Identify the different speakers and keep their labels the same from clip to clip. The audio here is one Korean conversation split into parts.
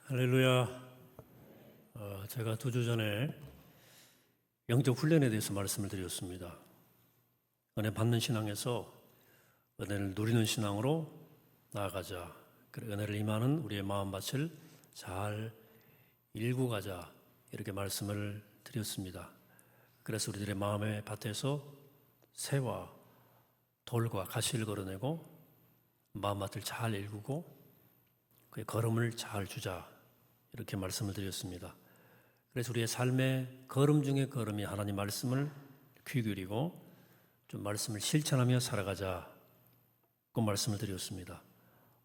Speaker 1: 할렐루야. 제가 2주 전에 영적 훈련에 대해서 말씀을 드렸습니다. 은혜 받는 신앙에서 은혜를 누리는 신앙으로 나아가자. 그래, 은혜를 임하는 우리의 마음밭을 잘 일구 가자. 이렇게 말씀을 드렸습니다. 그래서 우리들의 마음의 밭에서 새와 돌과 가시를 걸어내고 마음밭을 잘 일구고 그의 걸음을 잘 주자. 이렇게 말씀을 드렸습니다. 그래서 우리의 삶의 걸음 중에 걸음이 하나님 말씀을 귀 기울이고 좀 말씀을 실천하며 살아가자. 그 말씀을 드렸습니다.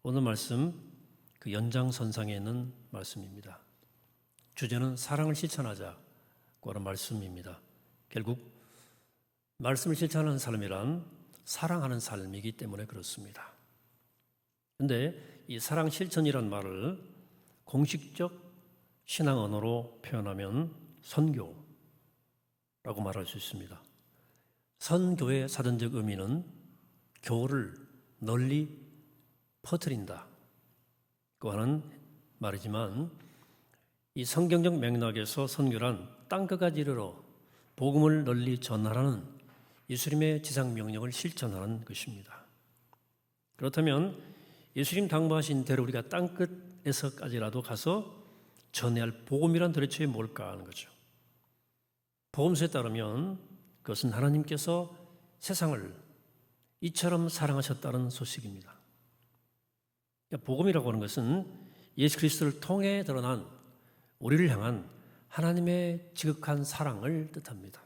Speaker 1: 오늘 말씀 그 연장선상에 있는 말씀입니다. 주제는 사랑을 실천하자고 하는 말씀입니다. 결국 말씀을 실천하는 삶이란 사랑하는 삶이기 때문에 그렇습니다. 그런데 이 사랑 실천이란 말을 공식적 신앙 언어로 표현하면 선교라고 말할 수 있습니다. 선교의 사전적 의미는 교를 널리 퍼뜨린다고 하는 말이지만 이 성경적 맥락에서 선교란 땅끝까지 이르러 복음을 널리 전하라는 예수님의 지상 명령을 실천하는 것입니다. 그렇다면 예수님 당부하신 대로 우리가 땅끝에서까지라도 가서 전해야 할 복음이란 도대체 뭘까 하는 거죠. 복음서에 따르면 그것은 하나님께서 세상을 이처럼 사랑하셨다는 소식입니다. 복음이라고 하는 것은 예수 그리스도를 통해 드러난 우리를 향한 하나님의 지극한 사랑을 뜻합니다.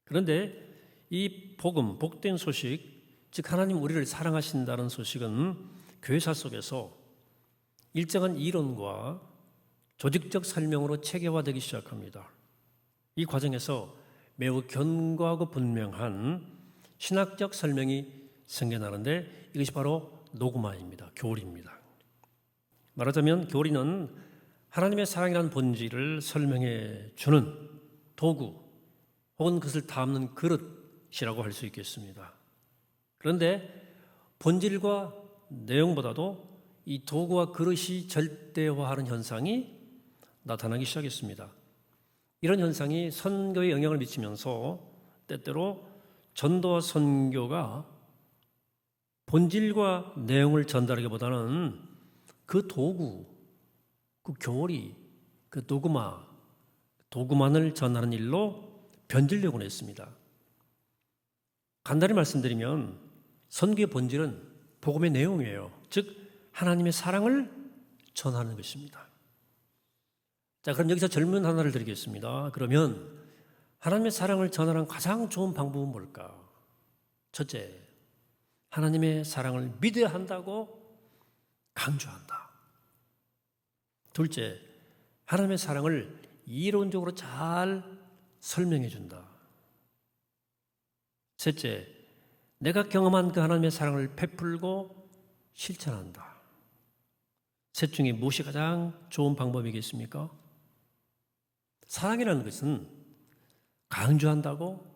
Speaker 1: 그런데 이 복음, 복된 소식, 즉 하나님 우리를 사랑하신다는 소식은 교회사 속에서 일정한 이론과 조직적 설명으로 체계화되기 시작합니다. 이 과정에서 매우 견고하고 분명한 신학적 설명이 생겨나는데 이것이 바로 노그마입니다. 교리입니다. 말하자면 교리는 하나님의 사랑이라는 본질을 설명해 주는 도구 혹은 그것을 담는 그릇이라고 할 수 있겠습니다. 그런데 본질과 내용보다도 이 도구와 그릇이 절대화하는 현상이 나타나기 시작했습니다. 이런 현상이 선교에 영향을 미치면서 때때로 전도와 선교가 본질과 내용을 전달하기보다는 그 도구, 그 교리, 그 도구만을 전하는 일로 변질되곤 했습니다. 간단히 말씀드리면 선교의 본질은 복음의 내용이에요. 즉 하나님의 사랑을 전하는 것입니다. 자, 그럼 여기서 질문 하나를 드리겠습니다. 그러면 하나님의 사랑을 전하는 가장 좋은 방법은 뭘까? 첫째, 하나님의 사랑을 믿어야 한다고 강조한다. 둘째, 하나님의 사랑을 이론적으로 잘 설명해 준다. 셋째, 내가 경험한 그 하나님의 사랑을 베풀고 실천한다. 셋 중에 무엇이 가장 좋은 방법이겠습니까? 사랑이라는 것은 강조한다고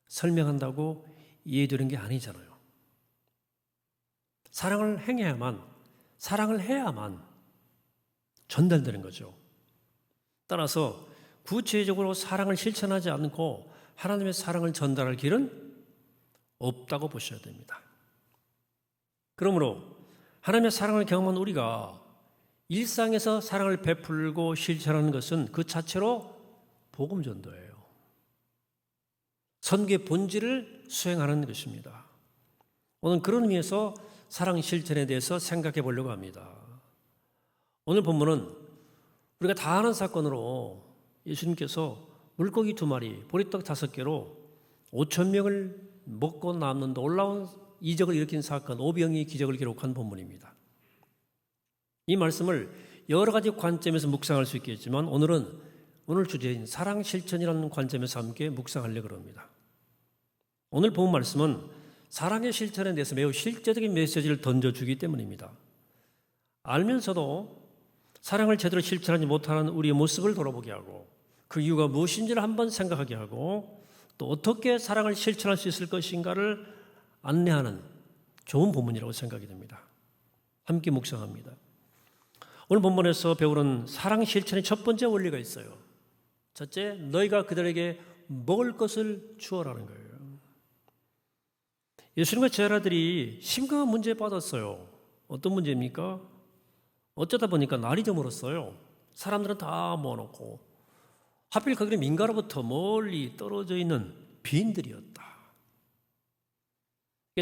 Speaker 1: 설명한다고 이해되는 게 아니잖아요. 사랑을 행해야만, 사랑을 해야만 전달되는 거죠. 따라서 구체적으로 사랑을 실천하지 않고 하나님의 사랑을 전달할 길은 없다고 보셔야 됩니다. 그러므로 하나님의 사랑을 경험한 우리가 일상에서 사랑을 베풀고 실천하는 것은 그 자체로 복음 전도예요. 선교의 본질을 수행하는 것입니다. 오늘 그런 의미에서 사랑 실천에 대해서 생각해 보려고 합니다. 오늘 본문은 우리가 다 아는 사건으로 예수님께서 물고기 2마리, 보리떡 5개로 5,000명을 먹고 남는 놀라운 이적을 일으킨 사건, 오병이의 기적을 기록한 본문입니다. 이 말씀을 여러 가지 관점에서 묵상할 수 있겠지만 오늘 주제인 사랑 실천이라는 관점에서 함께 묵상하려고 합니다. 오늘 본 말씀은 사랑의 실천에 대해서 매우 실제적인 메시지를 던져주기 때문입니다. 알면서도 사랑을 제대로 실천하지 못하는 우리의 모습을 돌아보게 하고 그 이유가 무엇인지를 한번 생각하게 하고 또 어떻게 사랑을 실천할 수 있을 것인가를 안내하는 좋은 본문이라고 생각이 됩니다. 함께 묵상합니다. 오늘 본문에서 배우는 사랑 실천의 첫 번째 원리가 있어요. 첫째, 너희가 그들에게 먹을 것을 주어라는 거예요. 예수님과 제자들이 심각한 문제에 빠졌어요. 어떤 문제입니까? 어쩌다 보니까 날이 저물었어요. 사람들은 다 모아놓고 하필 거기는 민가로부터 멀리 떨어져 있는 빈들이었다.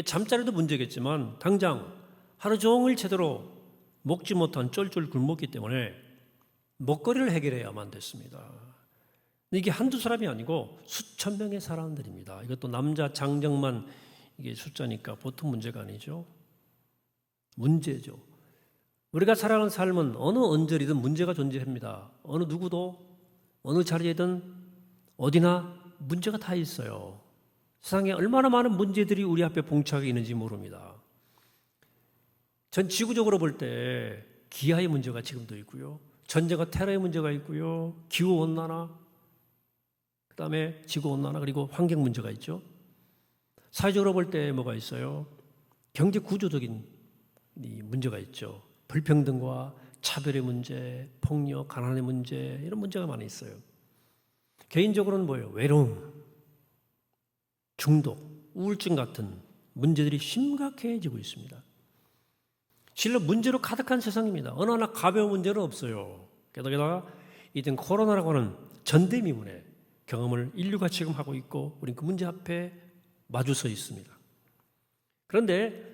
Speaker 1: 잠자리도 문제겠지만 당장 하루 종일 제대로 먹지 못한 쫄쫄 굶었기 때문에 먹거리를 해결해야만 됐습니다. 이게 한두 사람이 아니고 수천 명의 사람들입니다. 이것도 남자 장정만 이게 숫자니까 보통 문제가 아니죠. 문제죠. 우리가 살아가는 삶은 어느 언저리든 문제가 존재합니다. 어느 누구도 어느 자리에든 어디나 문제가 다 있어요. 세상에 얼마나 많은 문제들이 우리 앞에 봉착해 있는지 모릅니다. 전 지구적으로 볼 때 기아의 문제가 지금도 있고요. 전쟁과 테러의 문제가 있고요. 기후온난화, 그 다음에 지구온난화, 그리고 환경 문제가 있죠. 사회적으로 볼 때 뭐가 있어요? 경제 구조적인 문제가 있죠. 불평등과 차별의 문제, 폭력, 가난의 문제, 이런 문제가 많이 있어요. 개인적으로는 뭐예요? 외로움, 중독, 우울증 같은 문제들이 심각해지고 있습니다. 실로 문제로 가득한 세상입니다. 어느 하나 가벼운 문제는 없어요. 게다가 이젠 코로나라고 하는 전대미문의 경험을 인류가 지금 하고 있고 우리는 그 문제 앞에 마주 서 있습니다. 그런데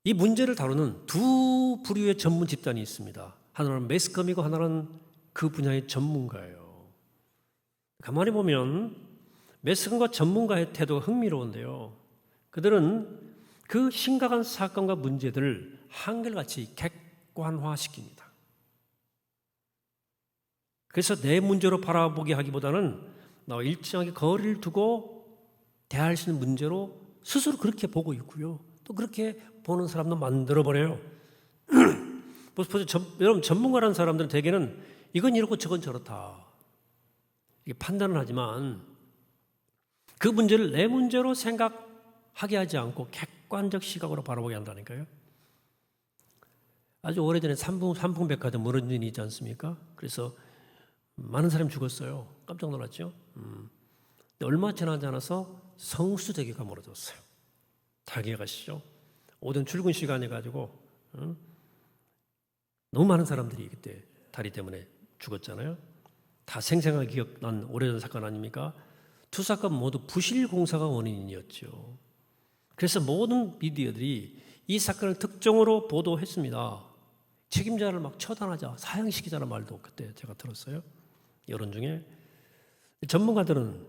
Speaker 1: 이 문제를 다루는 두 부류의 전문 집단이 있습니다. 하나는 매스컴이고 하나는 그 분야의 전문가예요. 가만히 보면 매스컴과 전문가의 태도가 흥미로운데요. 그들은 그 심각한 사건과 문제들을 한결같이 객관화시킵니다. 그래서 내 문제로 바라보게 하기보다는 나와 일정하게 거리를 두고 대할 수 있는 문제로 스스로 그렇게 보고 있고요. 또 그렇게 보는 사람도 만들어버려요. 여러분 전문가라는 사람들은 대개는 이건 이렇고 저건 저렇다 이게 판단을 하지만 그 문제를 내 문제로 생각하게 하지 않고 객관적 시각으로 바라보게 한다니까요. 아주 오래전에 삼풍백화점 무너진 일이 있지 않습니까? 그래서 많은 사람이 죽었어요. 깜짝 놀랐죠? 얼마 지나지 않아서 성수대교가 무너졌어요. 다 기억하시죠? 오전 출근 시간에 가지고 너무 많은 사람들이 그때 다리 때문에 죽었잖아요. 다 생생하게 기억난 오래전 사건 아닙니까? 두 사건 모두 부실 공사가 원인이었죠. 그래서 모든 미디어들이 이 사건을 특종으로 보도했습니다. 책임자를 막 처단하자, 사형시키자는 말도 그때 제가 들었어요. 여론 중에. 전문가들은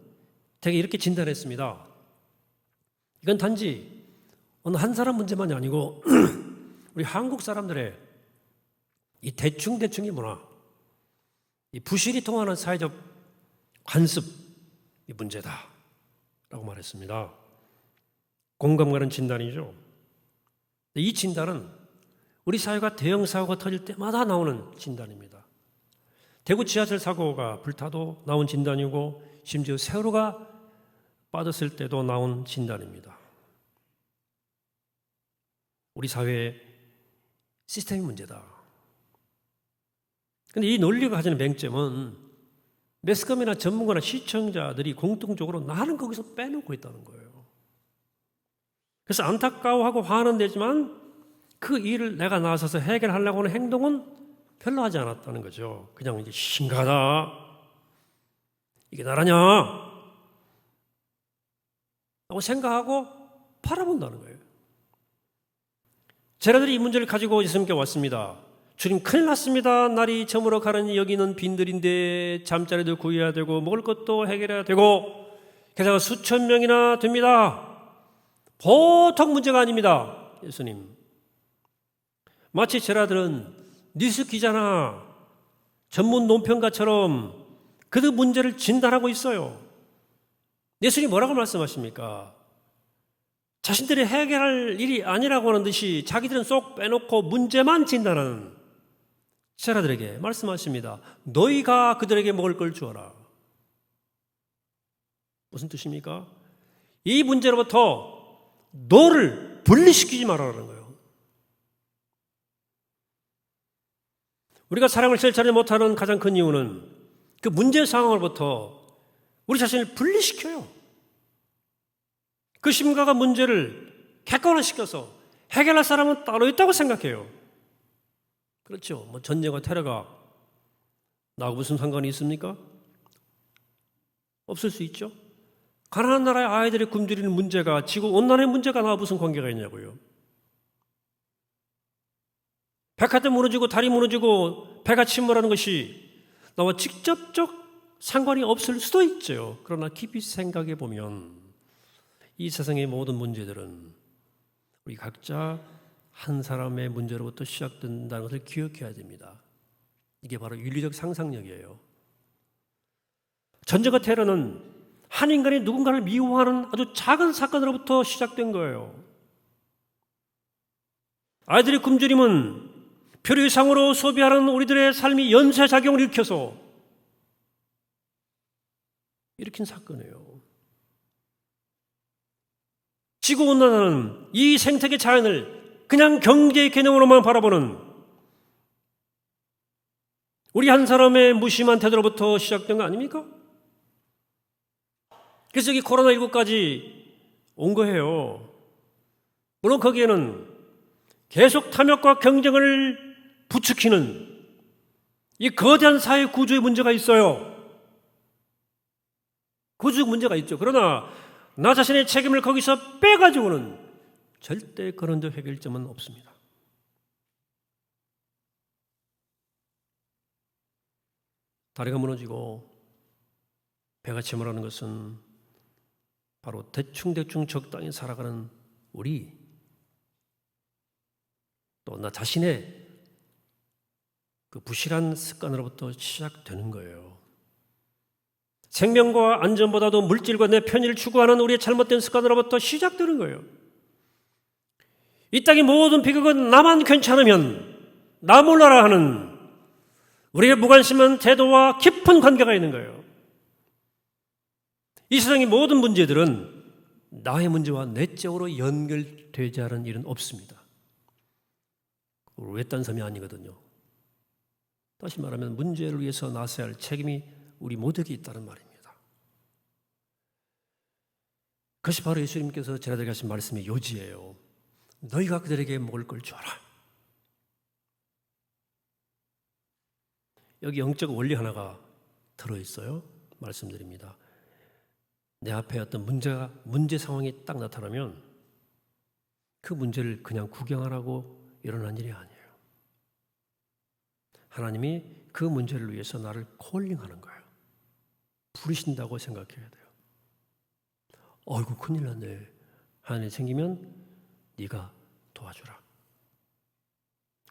Speaker 1: 되게 이렇게 진단했습니다. 이건 단지 어느 한 사람 문제만이 아니고 우리 한국 사람들의 이 대충대충이 문화, 이 부실이 통하는 사회적 관습이 문제다라고 말했습니다. 공감 가는 진단이죠. 이 진단은 우리 사회가 대형 사고가 터질 때마다 나오는 진단입니다. 대구 지하철 사고가 불타도 나온 진단이고 심지어 세월호가 빠졌을 때도 나온 진단입니다. 우리 사회의 시스템이 문제다. 그런데 이 논리가 가지는 맹점은 매스컴이나 전문가나 시청자들이 공통적으로 나는 거기서 빼놓고 있다는 거예요. 그래서 안타까워하고 화는 되지만 그 일을 내가 나서서 해결하려고 하는 행동은 별로 하지 않았다는 거죠. 그냥 이제 심각하다. 이게 나라냐? 라고 생각하고 바라본다는 거예요. 제자들이 이 문제를 가지고 예수님께 왔습니다. 주님 큰일 났습니다. 날이 저물어 가는 여기는 빈들인데 잠자리도 구해야 되고 먹을 것도 해결해야 되고 게다가 수천 명이나 됩니다. 보통 문제가 아닙니다. 예수님. 마치 제자들은 뉴스 기자나 전문 논평가처럼 그들 문제를 진단하고 있어요. 예수님이 뭐라고 말씀하십니까? 자신들이 해결할 일이 아니라고 하는 듯이 자기들은 쏙 빼놓고 문제만 진단하는 제자들에게 말씀하십니다. 너희가 그들에게 먹을 걸 주어라. 무슨 뜻입니까? 이 문제로부터 너를 분리시키지 말아라는 거예요. 우리가 사랑을 실천하지 못하는 가장 큰 이유는 그 문제 상황으로부터 우리 자신을 분리시켜요. 그 심각한 문제를 객관화시켜서 해결할 사람은 따로 있다고 생각해요. 그렇죠. 뭐 전쟁과 테러가 나하고 무슨 상관이 있습니까? 없을 수 있죠. 가난한 나라의 아이들이 굶주리는 문제가 지구 온난화의 문제가 나와 무슨 관계가 있냐고요. 백화점 무너지고 다리 무너지고 배가 침몰하는 것이 나와 직접적 상관이 없을 수도 있죠. 그러나 깊이 생각해 보면 이 세상의 모든 문제들은 우리 각자 한 사람의 문제로부터 시작된다는 것을 기억해야 됩니다. 이게 바로 윤리적 상상력이에요. 전쟁과 테러는 한 인간이 누군가를 미워하는 아주 작은 사건으로부터 시작된 거예요. 아이들이 굶주림은 표류 이상으로 소비하는 우리들의 삶이 연쇄작용을 일으켜서 일으킨 사건이에요. 지구온난화는 이 생태계 자연을 그냥 경제의 개념으로만 바라보는 우리 한 사람의 무심한 태도로부터 시작된 거 아닙니까? 그래서 여기 코로나19까지 온 거예요. 물론 거기에는 계속 탐욕과 경쟁을 부추기는 이 거대한 사회 구조의 문제가 있어요. 구조적 문제가 있죠. 그러나 나 자신의 책임을 거기서 빼가지고는 절대 그런 데 해결점은 없습니다. 다리가 무너지고 배가 침몰하는 것은 바로 대충대충 적당히 살아가는 우리, 또 나 자신의 그 부실한 습관으로부터 시작되는 거예요. 생명과 안전보다도 물질과 내 편의를 추구하는 우리의 잘못된 습관으로부터 시작되는 거예요. 이 땅의 모든 비극은 나만 괜찮으면 나 몰라라 하는 우리의 무관심한 태도와 깊은 관계가 있는 거예요. 이 세상의 모든 문제들은 나의 문제와 내적으로 연결되지 않은 일은 없습니다. 외딴 섬이 아니거든요. 다시 말하면 문제를 위해서 나서야 할 책임이 우리 모두에게 있다는 말입니다. 그것이 바로 예수님께서 제자들에게 하신 말씀의 요지예요. 너희가 그들에게 먹을 걸 주어라. 여기 영적 원리 하나가 들어있어요. 말씀드립니다. 내 앞에 어떤 문제 상황이 딱 나타나면 그 문제를 그냥 구경하라고 일어난 일이 아니에요. 하나님이 그 문제를 위해서 나를 콜링하는 거예요. 부르신다고 생각해야 돼요. 어이구 큰일 났네. 하나님 생기면 네가 도와주라.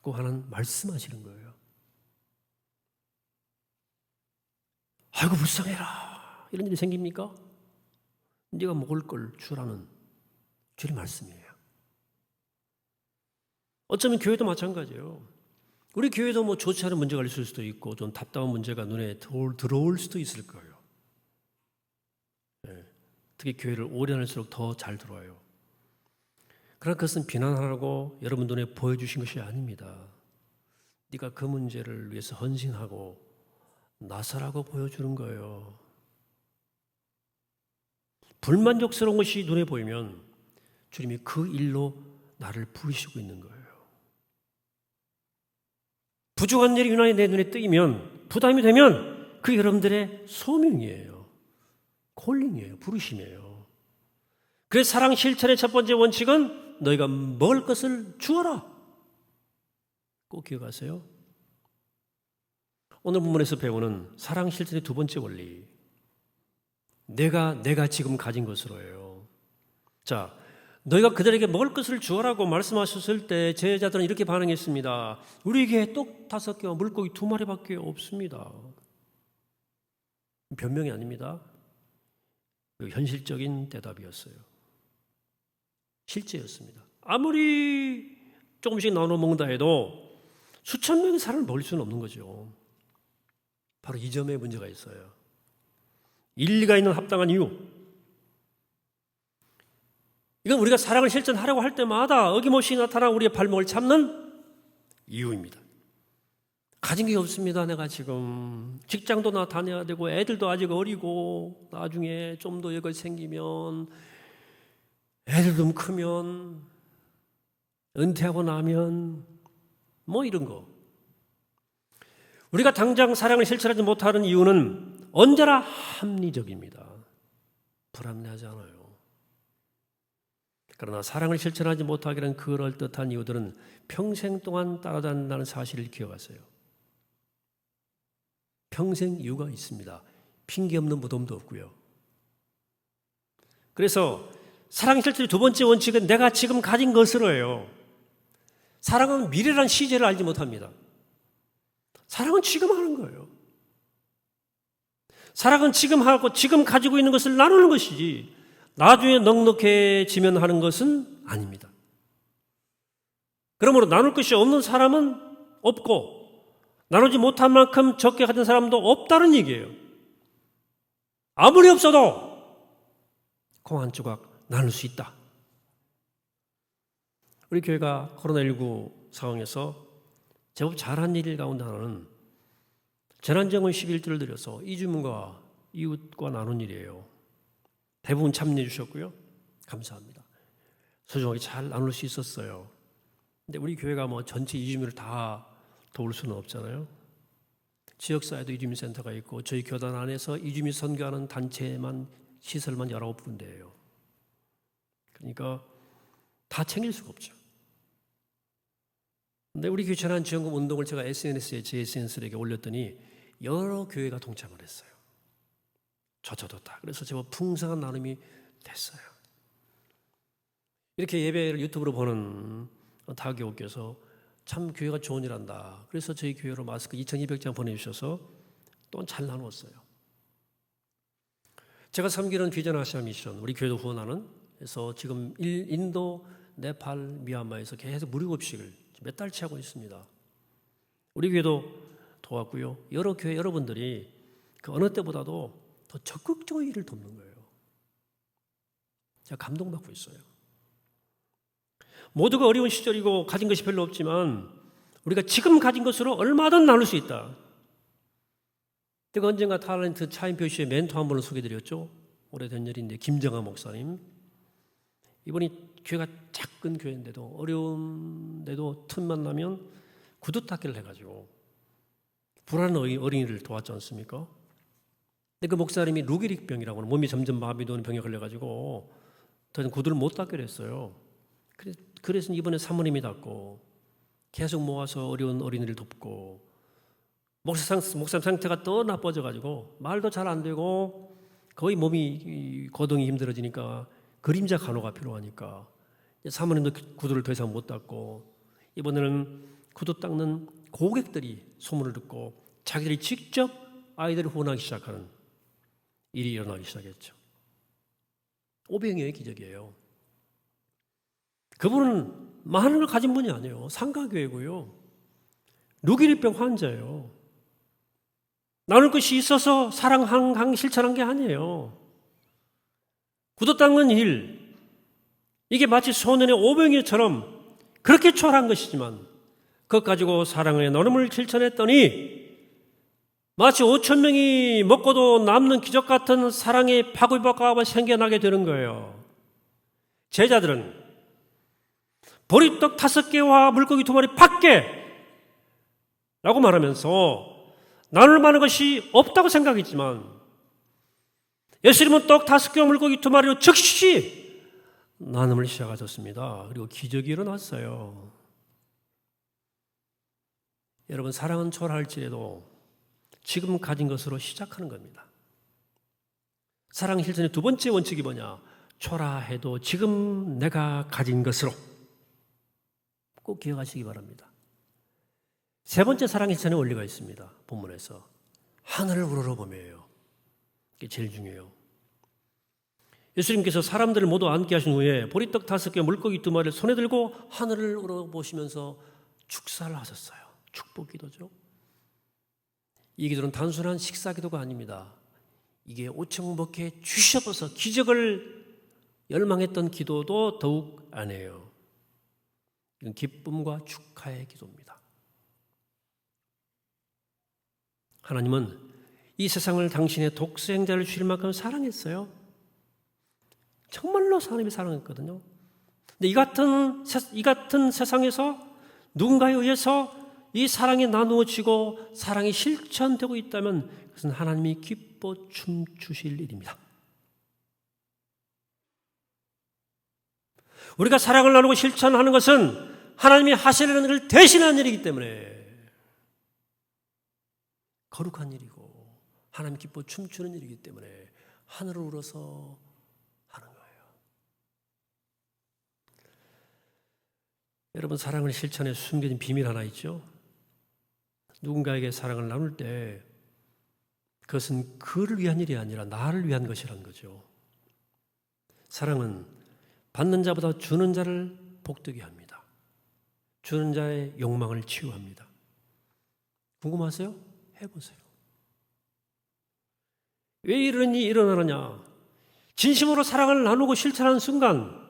Speaker 1: 꼭 하나님 말씀하시는 거예요. 아이고 불쌍해라. 이런 일이 생깁니까? 네가 먹을 걸 주라는 주의 말씀이에요. 어쩌면 교회도 마찬가지예요. 우리 교회도 뭐 좋지 않은 문제가 있을 수도 있고 좀 답답한 문제가 눈에 들어올 수도 있을 거예요. 네. 특히 교회를 오래 할수록 더 잘 들어와요. 그러나 그것은 비난하라고 여러분 눈에 보여주신 것이 아닙니다. 네가 그 문제를 위해서 헌신하고 나서라고 보여주는 거예요. 불만족스러운 것이 눈에 보이면 주님이 그 일로 나를 부르시고 있는 거예요. 부족한 일이 유난히 내 눈에 뜨이면 부담이 되면 그게 여러분들의 소명이에요. 콜링이에요. 부르심이에요. 그래서 사랑 실천의 첫 번째 원칙은 너희가 먹을 것을 주어라. 꼭 기억하세요. 오늘 본문에서 배우는 사랑 실천의 두 번째 원리. 내가 지금 가진 것으로예요. 자, 너희가 그들에게 먹을 것을 주어라고 말씀하셨을 때 제자들은 이렇게 반응했습니다. 우리에게 떡 5개와 물고기 2마리밖에 없습니다. 변명이 아닙니다. 현실적인 대답이었어요. 실제였습니다. 아무리 조금씩 나눠 먹는다 해도 수천 명의 사람을 먹일 수는 없는 거죠. 바로 이 점에 문제가 있어요. 일리가 있는 합당한 이유. 이건 우리가 사랑을 실천하려고 할 때마다 어김없이 나타난 우리의 발목을 잡는 이유입니다. 가진 게 없습니다. 내가 지금 직장도 나 다녀야 되고 애들도 아직 어리고 나중에 좀 더 여가 생기면 애들 좀 크면 은퇴하고 나면 뭐 이런 거. 우리가 당장 사랑을 실천하지 못하는 이유는 언제나 합리적입니다. 불합리하지 않아요. 그러나 사랑을 실천하지 못하게 된 그럴듯한 이유들은 평생 동안 따라다닌다는 사실을 기억하세요. 평생 이유가 있습니다. 핑계 없는 무덤도 없고요. 그래서 사랑 실천의 두 번째 원칙은 내가 지금 가진 것으로예요. 사랑은 미래란 시제를 알지 못합니다. 사랑은 지금 하는 거예요. 사랑은 지금 하고 지금 가지고 있는 것을 나누는 것이지 나중에 넉넉해지면 하는 것은 아닙니다. 그러므로 나눌 것이 없는 사람은 없고 나누지 못한 만큼 적게 가진 사람도 없다는 얘기예요. 아무리 없어도 콩 한 조각 나눌 수 있다. 우리 교회가 코로나19 상황에서 제법 잘한 일 가운데 하나는 재난지원금 11조를 들여서 이주민과 이웃과 나눈 일이에요. 대부분 참여해 주셨고요. 감사합니다. 소중하게 잘 나눌 수 있었어요. 근데 우리 교회가 뭐 전체 이주민을 다 도울 수는 없잖아요. 지역사회도 이주민센터가 있고 저희 교단 안에서 이주민 선교하는 단체만 시설만 19군데예요. 그러니까 다 챙길 수가 없죠. 근데 우리 교회 재난지원금 운동을 제가 SNS에 제 SNS에게 올렸더니 여러 교회가 동참을 했어요. 저도 다. 그래서 제법 풍성한 나눔이 됐어요. 이렇게 예배를 유튜브로 보는 다교우께서 참 교회가 좋은 일 한다. 그래서 저희 교회로 마스크 2,200장 보내주셔서 또 잘 나누었어요. 제가 섬기는 비전 아시아 미션, 우리 교회도 후원하는, 그래서 지금 인도, 네팔, 미얀마에서 계속 무료급식을 몇 달치 하고 있습니다. 우리 교회도 도왔고요. 여러 교회 여러분들이 그 어느 때보다도 더 적극적으로 일을 돕는 거예요. 제가 감동받고 있어요. 모두가 어려운 시절이고 가진 것이 별로 없지만 우리가 지금 가진 것으로 얼마든 나눌 수 있다. 제가 언젠가 탤런트 차인표 씨의 멘토 한 분을 소개해드렸죠. 오래된 일인데 김정아 목사님. 이분이 교회가 작은 교회인데도 어려운데도 틈만 나면 구두닦기를 해가지고 불안한 어린이를 도왔지 않습니까? 근데 그 목사님이 루게릭병이라고 하는 몸이 점점 마비도 오는 병에 걸려가지고 더 이상 구두를 못 닦기로 했어요. 그래서 이번에 사모님이 닦고 계속 모아서 어려운 어린이를 돕고 목사님 상태가 더 나빠져가지고 말도 잘 안 되고 거의 몸이 거동이 힘들어지니까 그림자 간호가 필요하니까 사모님도 구두를 더 이상 못 닦고 이번에는 구두 닦는 고객들이 소문을 듣고 자기들이 직접 아이들을 후원하기 시작하는 일이 일어나기 시작했죠. 오병이어의 기적이에요. 그분은 많은 걸 가진 분이 아니에요. 상가교회고요. 루게릭병 환자예요. 나눌 것이 있어서 사랑 실천한 게 아니에요. 구두 닦는 일, 이게 마치 소년의 오병이어처럼 그렇게 초라한 것이지만 그것 가지고 사랑의 나눔을 실천했더니 마치 5,000명이 먹고도 남는 기적 같은 사랑의 파국이 생겨나게 되는 거예요. 제자들은 보리떡 5개와 물고기 2마리 밖에 라고 말하면서 나눌 만한 것이 없다고 생각했지만 예수님은 떡 5개와 물고기 2마리로 즉시 나눔을 시작하셨습니다. 그리고 기적이 일어났어요. 여러분, 사랑은 초라할지라도 지금 가진 것으로 시작하는 겁니다. 사랑 실천의 두 번째 원칙이 뭐냐? 초라해도 지금 내가 가진 것으로. 꼭 기억하시기 바랍니다. 세 번째 사랑 실천의 원리가 있습니다. 본문에서 하늘을 우러러보며요. 이게 제일 중요해요. 예수님께서 사람들을 모두 앉게 하신 후에 보리떡 5개, 물고기 2마리를 손에 들고 하늘을 우러보시면서 축사를 하셨어요. 축복 기도죠. 이 기도는 단순한 식사 기도가 아닙니다. 이게 5천 먹게 주셔서 기적을 열망했던 기도도 더욱 아니에요. 이건 기쁨과 축하의 기도입니다. 하나님은 이 세상을 당신의 독생자를 주실 만큼 사랑했어요. 정말로 하나님이 사랑했거든요. 근데 이 같은 세상에서 누군가에 의해서 이 사랑이 나누어지고 사랑이 실천되고 있다면 그것은 하나님이 기뻐 춤추실 일입니다. 우리가 사랑을 나누고 실천하는 것은 하나님이 하시려는 일을 대신하는 일이기 때문에 거룩한 일이고 하나님 기뻐 춤추는 일이기 때문에 하늘을 우러서 하는 거예요. 여러분, 사랑을 실천해 숨겨진 비밀 하나 있죠. 누군가에게 사랑을 나눌 때 그것은 그를 위한 일이 아니라 나를 위한 것이라는 거죠. 사랑은 받는 자보다 주는 자를 복되게 합니다. 주는 자의 욕망을 치유합니다. 궁금하세요? 해보세요. 왜 이런 일이 일어나느냐? 진심으로 사랑을 나누고 실천하는 순간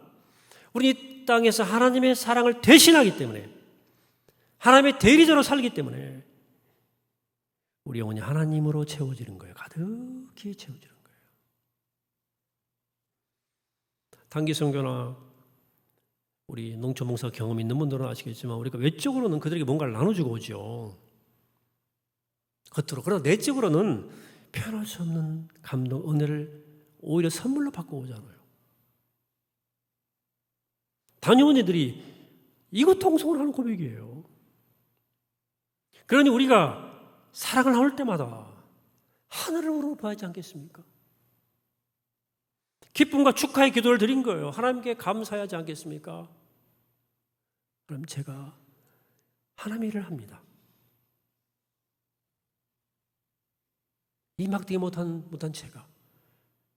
Speaker 1: 우리 이 땅에서 하나님의 사랑을 대신하기 때문에, 하나님의 대리자로 살기 때문에 우리 영혼이 하나님으로 채워지는 거예요. 가득히 채워지는 거예요. 단기 선교나 우리 농촌 봉사 경험 있는 분들은 아시겠지만 우리가 외적으로는 그들에게 뭔가를 나눠주고 오죠. 겉으로. 그러나 내적으로는 표현할 수 없는 감동, 은혜를 오히려 선물로 받고 오잖아요. 단위원이들이 이곳통성을 하는 고백이에요. 그러니 우리가 사랑을 나눌 때마다 하늘을 우러봐야 하지 않겠습니까? 기쁨과 축하의 기도를 드린 거예요. 하나님께 감사하지 않겠습니까? 그럼 제가 하나님의 일을 합니다. 이 막되게 못한 제가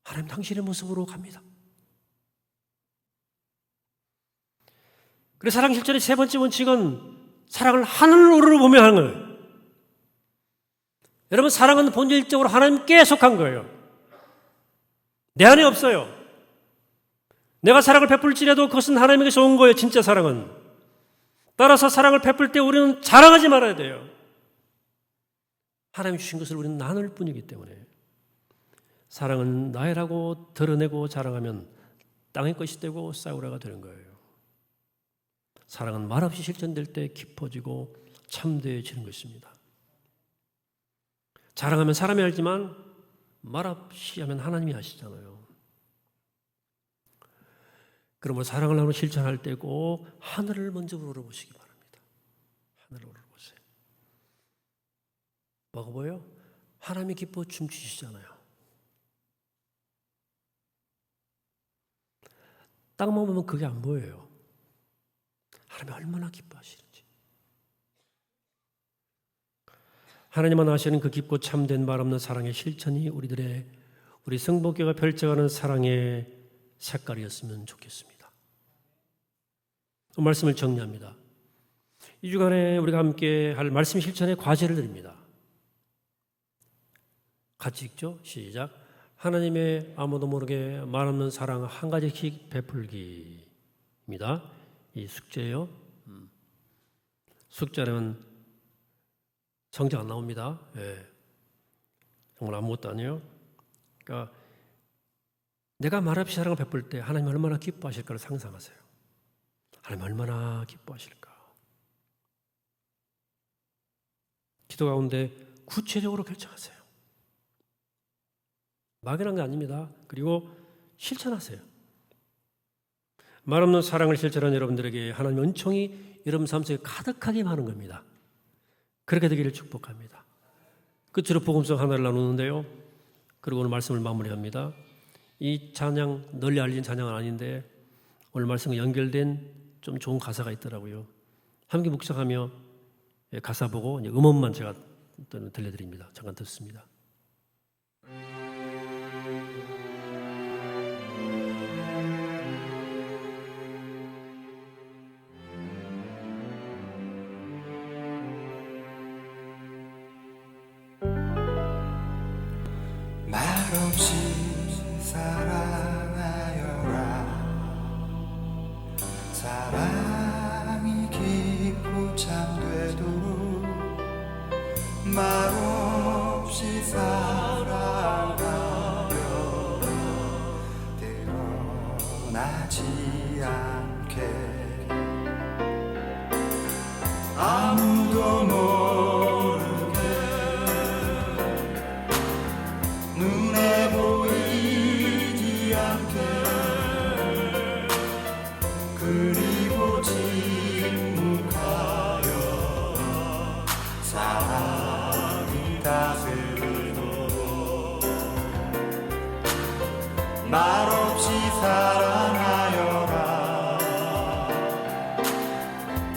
Speaker 1: 하나님 당신의 모습으로 갑니다. 그래서 사랑 실천의 세 번째 원칙은 사랑을 하늘로 우러보며 하는 거예요. 여러분, 사랑은 본질적으로 하나님께 속한 거예요. 내 안에 없어요. 내가 사랑을 베풀지라도 그것은 하나님에게서 온 거예요. 진짜 사랑은. 따라서 사랑을 베풀 때 우리는 자랑하지 말아야 돼요. 하나님이 주신 것을 우리는 나눌 뿐이기 때문에. 사랑은 나의라고 드러내고 자랑하면 땅의 것이 되고 싸우라가 되는 거예요. 사랑은 말없이 실천될 때 깊어지고 참되어지는 것입니다. 자랑하면 사람이 알지만 말없이 하면 하나님이 아시잖아요. 그러므로 사랑을 나누고 실천할 때 꼭 하늘을 먼저 우러보시기 바랍니다. 하늘을 우러보세요. 뭐가 보여요? 하나님이 기뻐 춤추시잖아요. 땅만 보면 그게 안 보여요. 하나님이 얼마나 기뻐하시는지. 하나님만 아시는 그 깊고 참된 말 없는 사랑의 실천이 우리 성복교가 펼쳐가는 사랑의 색깔이었으면 좋겠습니다. 말씀을 정리합니다. 이 주간에 우리가 함께 할 말씀 실천의 과제를 드립니다. 같이 읽죠? 시작. 하나님의 아무도 모르게 말 없는 사랑 한 가지씩 베풀기입니다. 이 숙제예요. 숙제라면 성적 안 나옵니다. 예. 정말 아무것도 아니에요. 그러니까 내가 말없이 사랑을 베풀 때 하나님 얼마나 기뻐하실까를 상상하세요. 하나님 얼마나 기뻐하실까. 기도 가운데 구체적으로 결정하세요. 막연한 게 아닙니다. 그리고 실천하세요. 말 없는 사랑을 실천한 여러분들에게 하나님 은총이 여러분 삶 속에 가득하게 많은 겁니다. 그렇게 되기를 축복합니다. 끝으로 복음성 하나를 나누는데요. 그리고 오늘 말씀을 마무리합니다. 이 찬양 널리 알린 찬양은 아닌데 오늘 말씀과 연결된 좀 좋은 가사가 있더라고요. 함께 묵상하며 가사 보고 음원만 제가 들려드립니다. 잠깐 듣습니다.
Speaker 2: 말없이 사랑하여라. 사랑이 깊고 참되도록 말 말없이 사랑하여 드러나지 않게 아무도 모르게 눈에 보이지 않게 그리고 침묵하여 사랑이 다스리도록 말없이 사랑하여라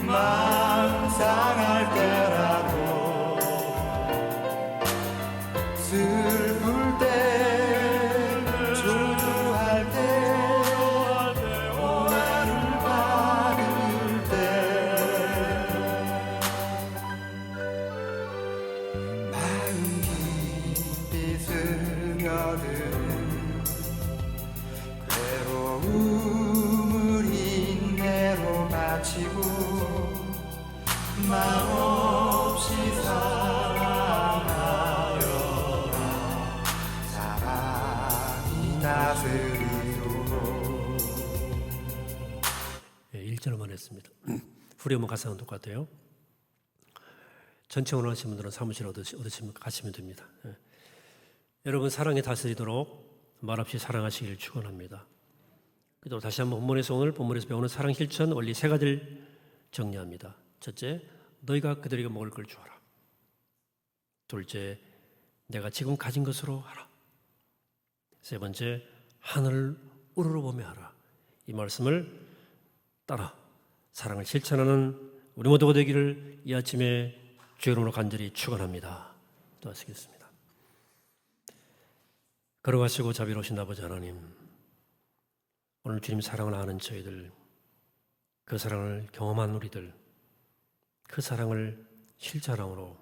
Speaker 2: 망상할 때라도 슬플 때 초조할 때 오해를 받을 때 마음 깊이 스며드는 괴로움을 인내로 바치고 말없이 사랑하여라 사랑이 다스리도록
Speaker 1: 1절만 했습니다. 후렴은 가사는 똑같아요. 전체 원하시는 분들은 사무실 얻으시면 가시면 됩니다. 여러분 사랑이 다스리도록 말없이 사랑하시기를 축원합니다. 그리고 다시 한번 오늘 본문에서 배우는 사랑 실천 원리 세 가지를 정리합니다. 첫째, 너희가 그들에게 먹을 걸 주어라. 둘째, 내가 지금 가진 것으로 하라. 세 번째, 하늘을 우러러보며 하라. 이 말씀을 따라 사랑을 실천하는 우리 모두가 되기를 이 아침에 주의 이름으로 간절히 축원합니다. 기도하시겠습니다. 걸어가시고 자비로우신 아버지 하나님, 오늘 주님 사랑을 아는 저희들, 그 사랑을 경험한 우리들, 그 사랑을 실천함으로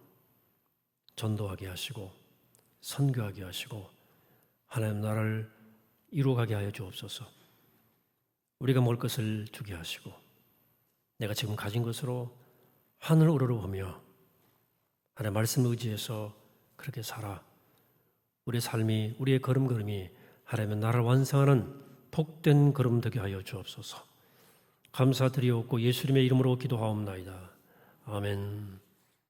Speaker 1: 전도하게 하시고 선교하게 하시고 하나님 나라를 이루어가게 하여 주옵소서. 우리가 먹을 것을 주게 하시고 내가 지금 가진 것으로 하늘 우러러보며 하나님 말씀 의지해서 그렇게 살아 우리의 삶이 우리의 걸음걸음이 하나님의 나라를 완성하는 복된 걸음 되게 하여 주옵소서. 감사드리옵고 예수님의 이름으로 기도하옵나이다. 아멘.